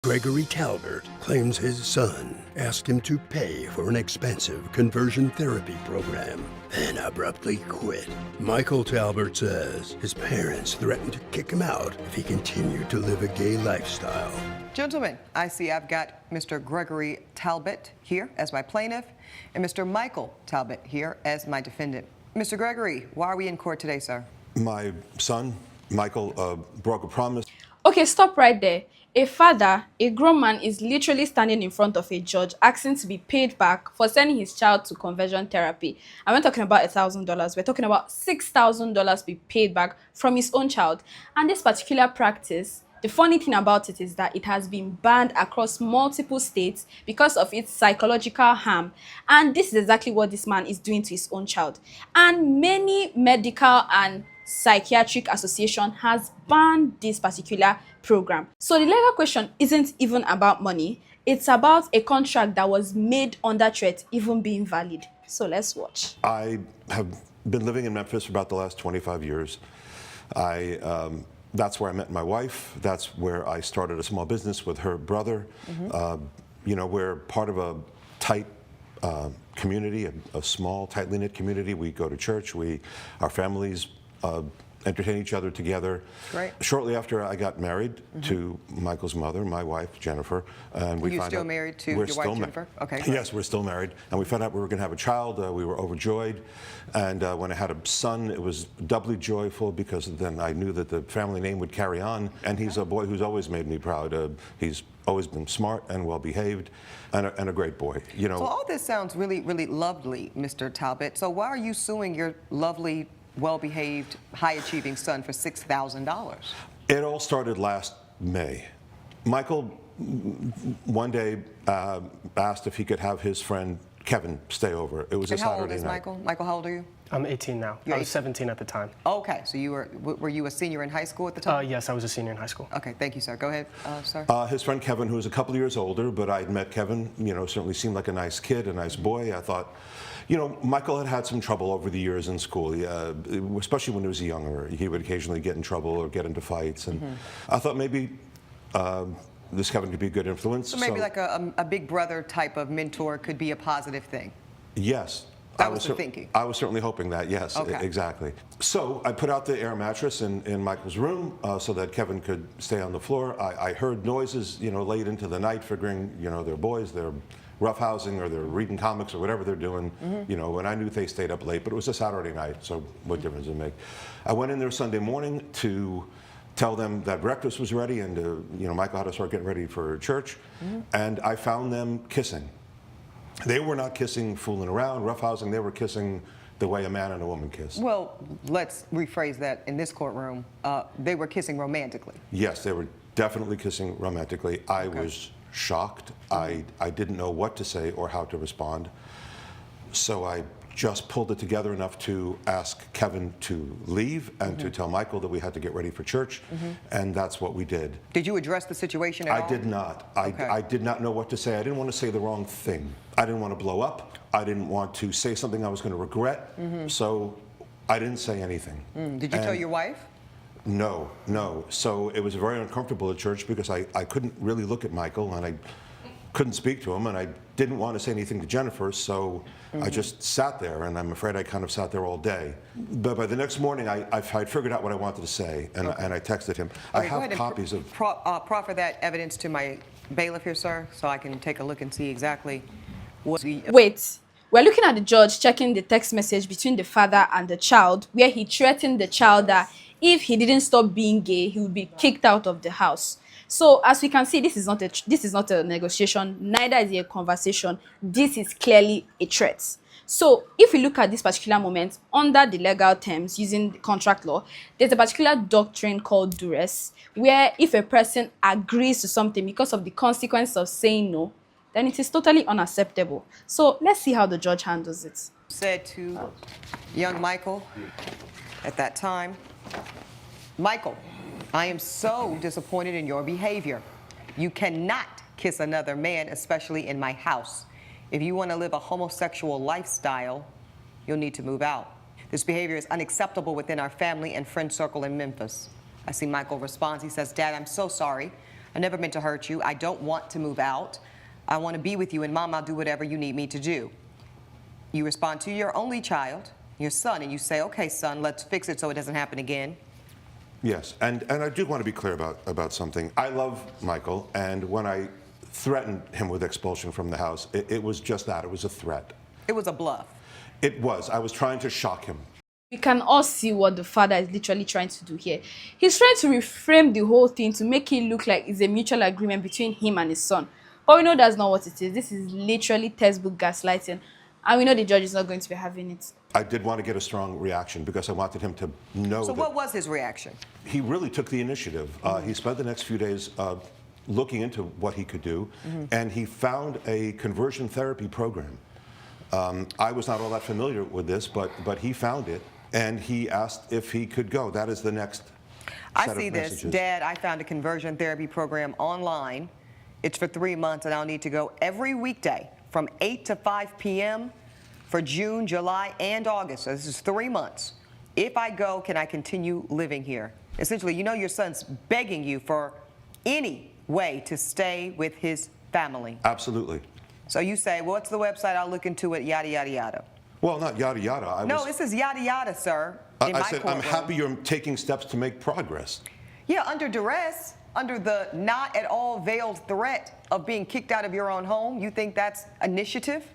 Gregory Talbert claims his son asked him to pay for an expensive conversion therapy program, then abruptly quit. Michael Talbert says his parents threatened to kick him out if he continued to live a gay lifestyle. Gentlemen, I see I've got Mr. Gregory Talbot here as my plaintiff and Mr. Michael Talbot here as my defendant. Mr. Gregory, why are we in court today, sir? My son, Michael, broke a promise. Okay, stop right there. A father, a grown man, is literally standing in front of a judge asking to be paid back for sending his child to conversion therapy. And we're talking about $1,000. We're talking about $6,000 be paid back from his own child. And this particular practice, the funny thing about it is that it has been banned across multiple states because of its psychological harm. And this is exactly what this man is doing to his own child. And many medical and psychiatric association has banned this particular program. So the legal question isn't even about money. It's about a contract that was made under threat even being valid. So let's watch. I have been living in Memphis for about the last 25 years. That's where I met my wife. That's where I started a small business with her brother. You know, we're part of a tight community, a small, tightly knit community. We go to church. Our families entertain each other together. Great. Shortly after I got married to Michael's mother, my wife, Jennifer, and we Are you found still out married to your wife, Jennifer? Okay. Great. Yes, we're still married, and we found out we were going to have a child. We were overjoyed, and when I had a son, it was doubly joyful because then I knew that the family name would carry on. And he's a boy who's always made me proud. He's always been smart and well behaved, and a great boy. You know. So all this sounds really, really lovely, Mr. Talbot. So why are you suing your lovely, well-behaved, high-achieving son for $6,000? It all started last May. Michael one day asked if he could have his friend Kevin stay over. It was a Saturday night. How old is Michael? Michael, how old are you? I'm 18 now. I was 17 at the time. Okay, so were you a senior in high school at the time? Yes, I was a senior in high school. Okay, thank you, sir. Go ahead, sir. His friend Kevin, who was a couple of years older, but I'd met Kevin, you know, certainly seemed like a nice kid, a nice boy. I thought, you know, Michael had some trouble over the years in school, especially when he was younger. He would occasionally get in trouble or get into fights, and I thought maybe this Kevin could be a good influence. So maybe like a big brother type of mentor could be a positive thing. Yes. That was the thinking. I was certainly hoping that, yes, okay. Exactly. So I put out the air mattress in Michael's room so that Kevin could stay on the floor. I heard noises, you know, late into the night, figuring, you know, they're boys, they're roughhousing or they're reading comics or whatever they're doing, you know, and I knew they stayed up late, but it was a Saturday night, so what difference does it make? I went in there Sunday morning to tell them that breakfast was ready and, you know, Michael had to start getting ready for church, and I found them kissing. They were not kissing, fooling around, roughhousing. They were kissing the way a man and a woman kiss. Well, let's rephrase that in this courtroom. They were kissing romantically. Yes, they were definitely kissing romantically. I was shocked. I didn't know what to say or how to respond. So I just pulled it together enough to ask Kevin to leave and to tell Michael that we had to get ready for church, and that's what we did. Did you address the situation at all? I did not. Okay. I did not know what to say. I didn't want to say the wrong thing. I didn't want to blow up. I didn't want to say something I was going to regret, so I didn't say anything. Did you tell your wife? No, no. So it was very uncomfortable at church because I couldn't really look at Michael, and I couldn't speak to him, and I didn't want to say anything to Jennifer, so I just sat there, and I'm afraid I kind of sat there all day. But by the next morning, I figured out what I wanted to say, and I texted him. I have copies of... Proffer that evidence to my bailiff here, sir, so I can take a look and see exactly what... Wait. We're looking at the judge checking the text message between the father and the child, where he threatened the child that if he didn't stop being gay, he would be kicked out of the house. So as we can see, this is not a negotiation, neither is it a conversation. This is clearly a threat. So if we look at this particular moment, under the legal terms using the contract law, there's a particular doctrine called duress, where if a person agrees to something because of the consequence of saying no, then it is totally unacceptable. So let's see how the judge handles it. Said to young Michael at that time, Michael, I am so disappointed in your behavior. You cannot kiss another man, especially in my house. If you want to live a homosexual lifestyle, you'll need to move out. This behavior is unacceptable within our family and friend circle in Memphis. I see Michael responds. He says, Dad, I'm so sorry. I never meant to hurt you. I don't want to move out. I want to be with you, and Mom, I'll do whatever you need me to do. You respond to your only child, your son, and you say, okay, son, let's fix it so it doesn't happen again. Yes, and I do want to be clear about something. I love Michael, and when I threatened him with expulsion from the house, it was just that. It was a threat. It was a bluff. It was. I was trying to shock him. We can all see what the father is literally trying to do here. He's trying to reframe the whole thing to make it look like it's a mutual agreement between him and his son. But we know that's not what it is. This is literally textbook gaslighting. And we know the judge is not going to be having it. I did want to get a strong reaction because I wanted him to know So that what was his reaction? he really took the initiative. He spent the next few days looking into what he could do, and he found a conversion therapy program. I was not all that familiar with this, but he found it, and he asked if he could go. That is the next set I see of this. messages. Dad, I found a conversion therapy program online. It's for 3 months, and I'll need to go every weekday from 8 to 5 p.m. for June, July, and August. So this is 3 months. If I go, can I continue living here? Essentially, you know your son's begging you for any way to stay with his family. Absolutely. So you say, well, what's the website? I'll look into it, yada, yada, yada. Well, not yada yada. No, this is yada, yada, sir. in I my said I'm courtroom. happy you're taking steps to make progress. Yeah, under duress, under the not at all veiled threat of being kicked out of your own home, you think that's initiative?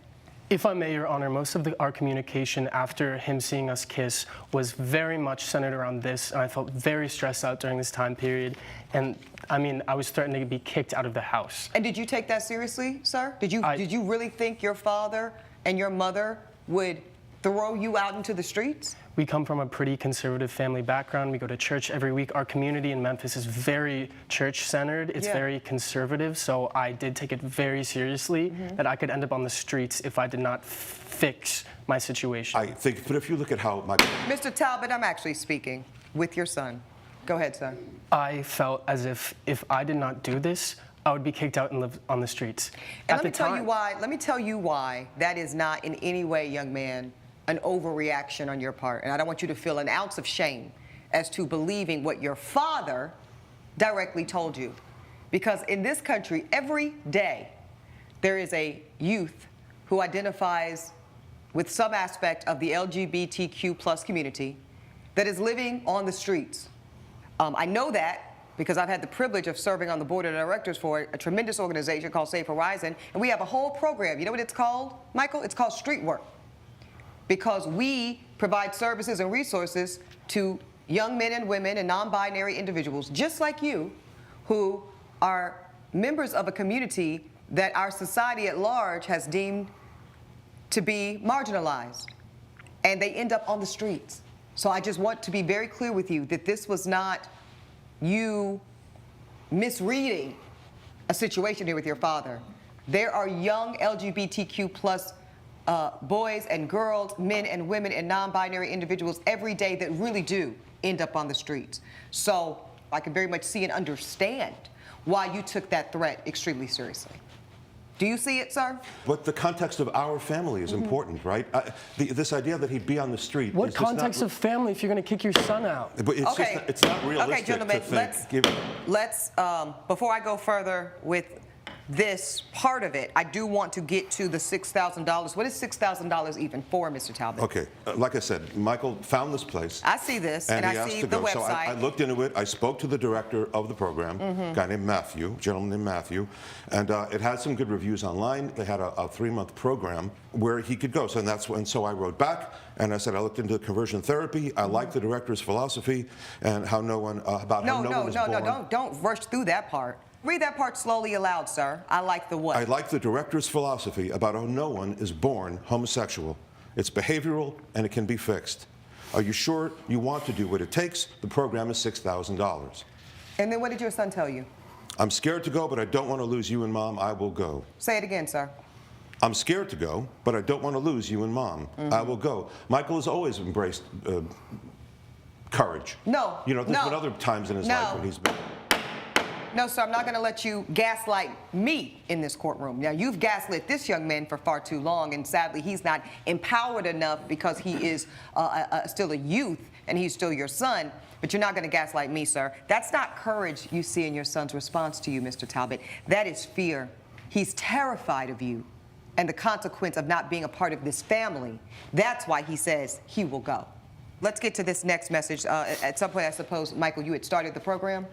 If I may, Your Honor, most of our communication after him seeing us kiss was very much centered around this, and I felt very stressed out during this time period. And I mean, I was threatening to be kicked out of the house. And did you take that seriously, sir? Did you really think your father and your mother would throw you out into the streets? We come from a pretty conservative family background. We go to church every week. Our community in Memphis is very church-centered. It's very conservative, so I did take it very seriously that I could end up on the streets if I did not fix my situation. I think, but if you look at how my... Mr. Talbot, I'm actually speaking with your son. Go ahead, sir. I felt as if I did not do this, I would be kicked out and live on the streets. And let me tell you why that is not in any way, young man, an overreaction on your part. And I don't want you to feel an ounce of shame as to believing what your father directly told you. Because in this country, every day, there is a youth who identifies with some aspect of the LGBTQ plus community that is living on the streets. I know that because I've had the privilege of serving on the board of directors for a tremendous organization called Safe Horizon, and we have a whole program. You know what it's called, Michael? It's called Street Work. Because we provide services and resources to young men and women and non-binary individuals just like you who are members of a community that our society at large has deemed to be marginalized, and they end up on the streets. So I just want to be very clear with you that this was not you misreading a situation here with your father. There are young LGBTQ plus boys and girls, men and women, and non-binary individuals every day that really do end up on the streets. So I can very much see and understand why you took that threat extremely seriously. Do you see it, sir? But the context of our family is important, right? This idea that he'd be on the street. What is just context not, of family if you're going to kick your son out? But it's Okay. just, it's not realistic Okay, gentlemen, to think. let's before I go further with this part of it, I do want to get to the $6,000. What is $6,000 even for, Mr. Talbot? Okay, like I said, Michael found this place. I see this, and he I asked see to the go. So website. I looked into it. I spoke to the director of the program, a guy named Matthew, a gentleman named Matthew, and it had some good reviews online. They had a 3-month program where he could go. So so I wrote back, and I said I looked into conversion therapy. I like the director's philosophy and how no one is born. Don't rush through that part. Read that part slowly aloud, sir. I like the what? I like the director's philosophy about how no one is born homosexual. It's behavioral and it can be fixed. Are you sure you want to do what it takes? The program is $6,000. And then what did your son tell you? I'm scared to go, but I don't want to lose you and Mom. I will go. Say it again, sir. I'm scared to go, but I don't want to lose you and Mom. I will go. Michael has always embraced courage. No. You know, there's been other times in his life when he's been... No, sir, I'm not going to let you gaslight me in this courtroom. Now, you've gaslit this young man for far too long, and sadly, he's not empowered enough because he is still a youth and he's still your son, but you're not going to gaslight me, sir. That's not courage you see in your son's response to you, Mr. Talbot. That is fear. He's terrified of you and the consequence of not being a part of this family. That's why he says he will go. Let's get to this next message. At some point, I suppose, Michael, you had started the program,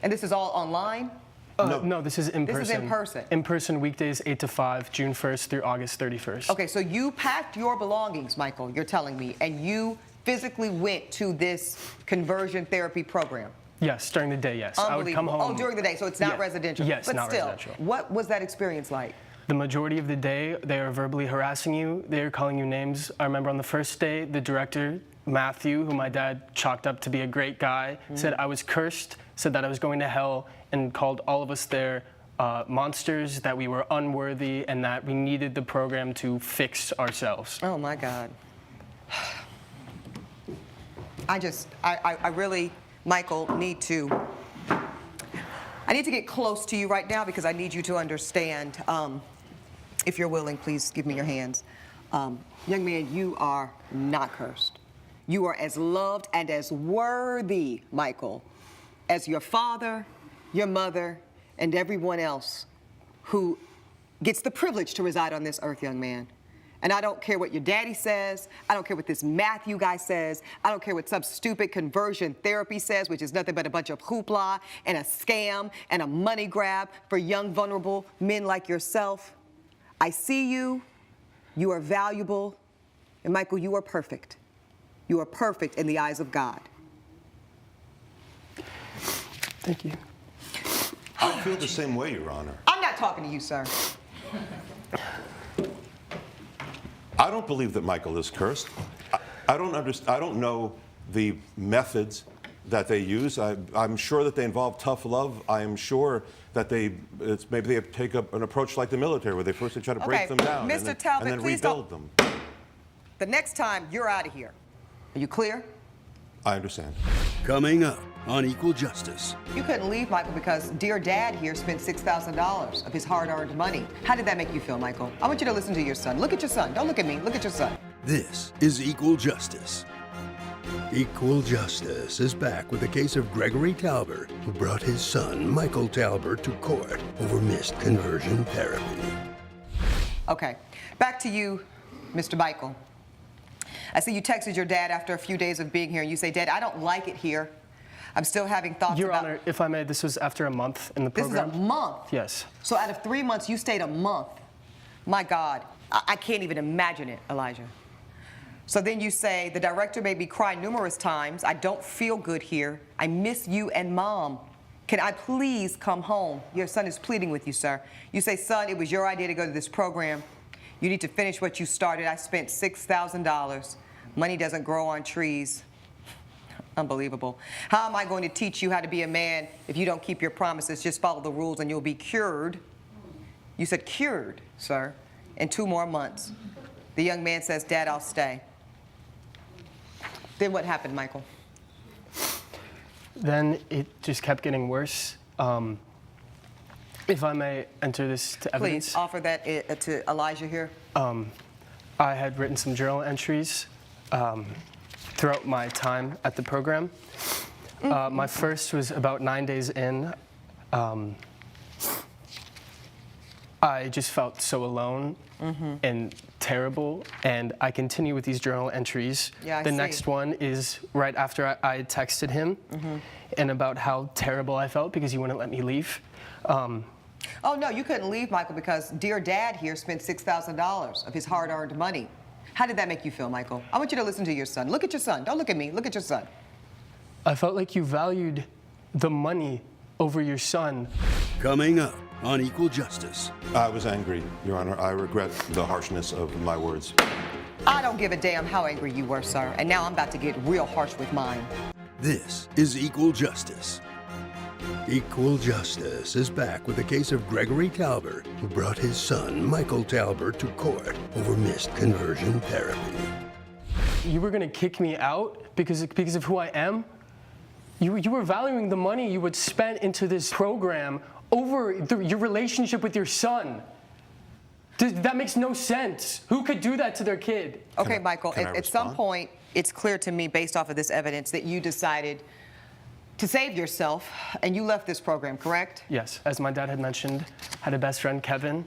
and this is all online? No, this is in person. This is in person? In person, weekdays 8 to 5, June 1st through August 31st. Okay, so you packed your belongings, Michael, you're telling me, and you physically went to this conversion therapy program? Yes, during the day, yes. I would come home. Oh, during the day, so it's not residential. Yes, but not still, residential. What was that experience like? The majority of the day, they are verbally harassing you. They are calling you names. I remember on the first day, the director, Matthew, who my dad chalked up to be a great guy, said I was cursed, said that I was going to hell, and called all of us there monsters, that we were unworthy, and that we needed the program to fix ourselves. Oh, my God. I really, Michael, I need to get close to you right now because I need you to understand. If you're willing, please give me your hands. Young man, you are not cursed. You are as loved and as worthy, Michael, as your father, your mother, and everyone else who gets the privilege to reside on this earth, young man. And I don't care what your daddy says. I don't care what this Matthew guy says. I don't care what some stupid conversion therapy says, which is nothing but a bunch of hoopla and a scam and a money grab for young, vulnerable men like yourself. I see you. You are valuable. And Michael, you are perfect. You are perfect in the eyes of God. Thank you. I feel the same way, Your Honor. I'm not talking to you, sir. I don't believe that Michael is cursed. I don't know the methods that they use. I'm sure that they involve tough love. I am sure that maybe they take an approach like the military, where they first try to break them down Mr. Talbot, and then please rebuild don't. them. The next time, you're out of here. Are you clear? I understand. Coming up on Equal Justice. You couldn't leave, Michael, because dear dad here spent $6,000 of his hard-earned money. How did that make you feel, Michael? I want you to listen to your son. Look at your son. Don't look at me. Look at your son. This is Equal Justice. Equal Justice is back with the case of Gregory Talbert, who brought his son, Michael Talbert, to court over missed conversion therapy. Okay, back to you, Mr. Michael. I see you texted your dad after a few days of being here, and you say, Dad, I don't like it here. I'm still having thoughts Your about... Honor, if I may, this was after a month in the program. This is a month? Yes. So out of 3 months, you stayed a month. My God, I can't even imagine it, Elijah. So then you say, the director made me cry numerous times. I don't feel good here. I miss you and Mom. Can I please come home? Your son is pleading with you, sir. You say, son, it was your idea to go to this program. You need to finish what you started. I spent $6,000. Money doesn't grow on trees. Unbelievable. How am I going to teach you how to be a man if you don't keep your promises? Just follow the rules and you'll be cured. You said cured, sir, in 2 more months. The young man says, Dad, I'll stay. Then what happened, Michael? Then it just kept getting worse. If I may enter this to evidence. Please offer that to Elijah here. I had written some journal entries throughout my time at the program. My first was about 9 days in. I just felt so alone and terrible, and I continue with these journal entries. Yeah, I the see. next one is right after I texted him and about how terrible I felt because he wouldn't let me leave. Oh, no, you couldn't leave, Michael, because dear dad here spent $6,000 of his hard-earned money. How did that make you feel, Michael? I want you to listen to your son. Look at your son. Don't look at me. Look at your son. I felt like you valued the money over your son. Coming up on Equal Justice. I was angry, Your Honor. I regret the harshness of my words. I don't give a damn how angry you were, sir. And now I'm about to get real harsh with mine. This is Equal Justice. Equal Justice is back with the case of Gregory Talbert, who brought his son, Michael Talbert, to court over missed conversion therapy. You were gonna kick me out because of who I am? You were valuing the money you would spend into this program over your relationship with your son. That makes no sense. Who could do that to their kid? Okay, Michael, can I at some respond? point, it's clear to me, based off of this evidence, that you decided to save yourself, and you left this program, correct? Yes, as my dad had mentioned, had a best friend, Kevin,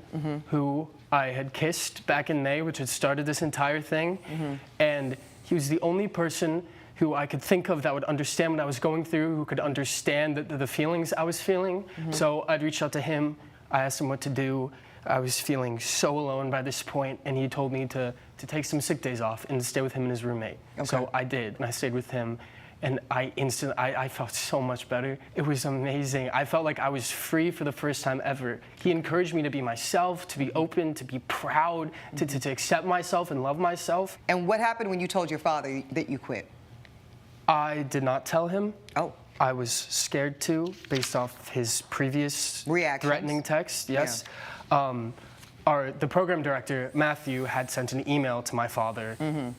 who I had kissed back in May, which had started this entire thing. And he was the only person who I could think of that would understand what I was going through, who could understand the feelings I was feeling. So I'd reached out to him, I asked him what to do. I was feeling so alone by this point, and he told me to take some sick days off and stay with him and his roommate. So I did, and I stayed with him. And I felt so much better. It was amazing. I felt like I was free for the first time ever. He encouraged me to be myself, to be open, to be proud, to accept myself and love myself. And what happened when you told your father that you quit? I did not tell him. Oh. I was scared to, based off his previous reactions. Threatening text, yes. Yeah. The program director, Matthew, had sent an email to my father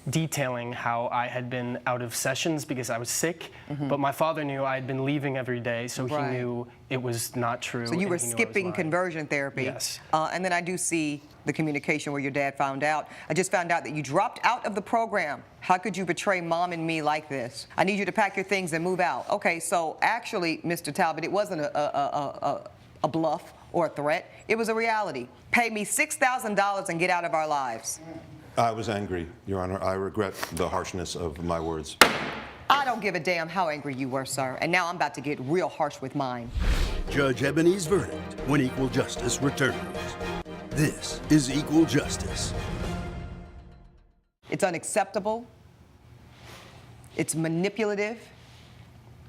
detailing how I had been out of sessions because I was sick, but my father knew I had been leaving every day, so he knew it was not true. So you were skipping conversion therapy. Yes. And then I do see the communication where your dad found out. I just found out that you dropped out of the program. How could you betray Mom and me like this? I need you to pack your things and move out. Okay, so actually, Mr. Talbot, it wasn't a bluff or a threat. It was a reality. Pay me $6,000 and get out of our lives. I was angry, Your Honor. I regret the harshness of my words. I don't give a damn how angry you were, sir. And now I'm about to get real harsh with mine. Judge Ebony's verdict when equal justice returns. This is Equal Justice. It's unacceptable. It's manipulative.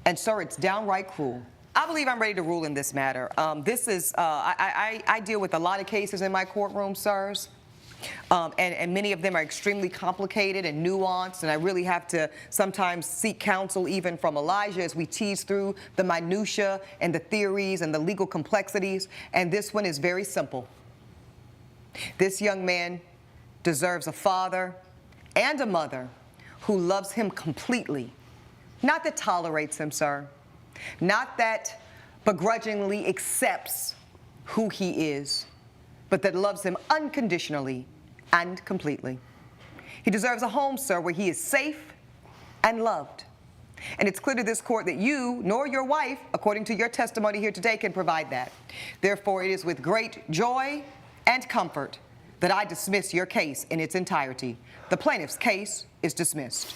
And, sir, it's downright cruel. I believe I'm ready to rule in this matter. I deal with a lot of cases in my courtroom, sirs. And many of them are extremely complicated and nuanced, and I really have to sometimes seek counsel even from Elijah as we tease through the minutia and the theories and the legal complexities. And this one is very simple. This young man deserves a father and a mother who loves him completely. Not that tolerates him, sir. Not that begrudgingly accepts who he is, but that loves him unconditionally and completely. He deserves a home, sir, where he is safe and loved. And it's clear to this court that you, nor your wife, according to your testimony here today, can provide that. Therefore, it is with great joy and comfort that I dismiss your case in its entirety. The plaintiff's case is dismissed.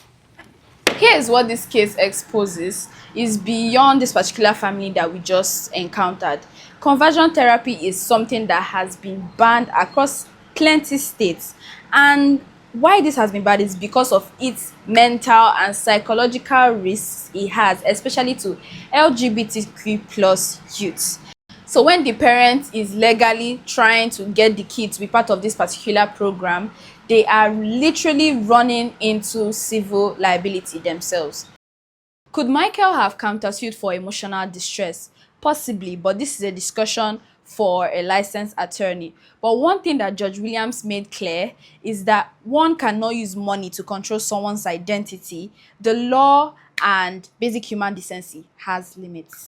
Here's what this case exposes is beyond this particular family that we just encountered. Conversion therapy is something that has been banned across plenty states, and why this has been banned is because of its mental and psychological risks it has, especially to LGBTQ plus youths. So when the parent is legally trying to get the kid to be part of this particular program, they are literally running into civil liability themselves. Could Michael have countersued for emotional distress? Possibly, but this is a discussion for a licensed attorney. But one thing that Judge Williams made clear is that one cannot use money to control someone's identity. The law and basic human decency has limits.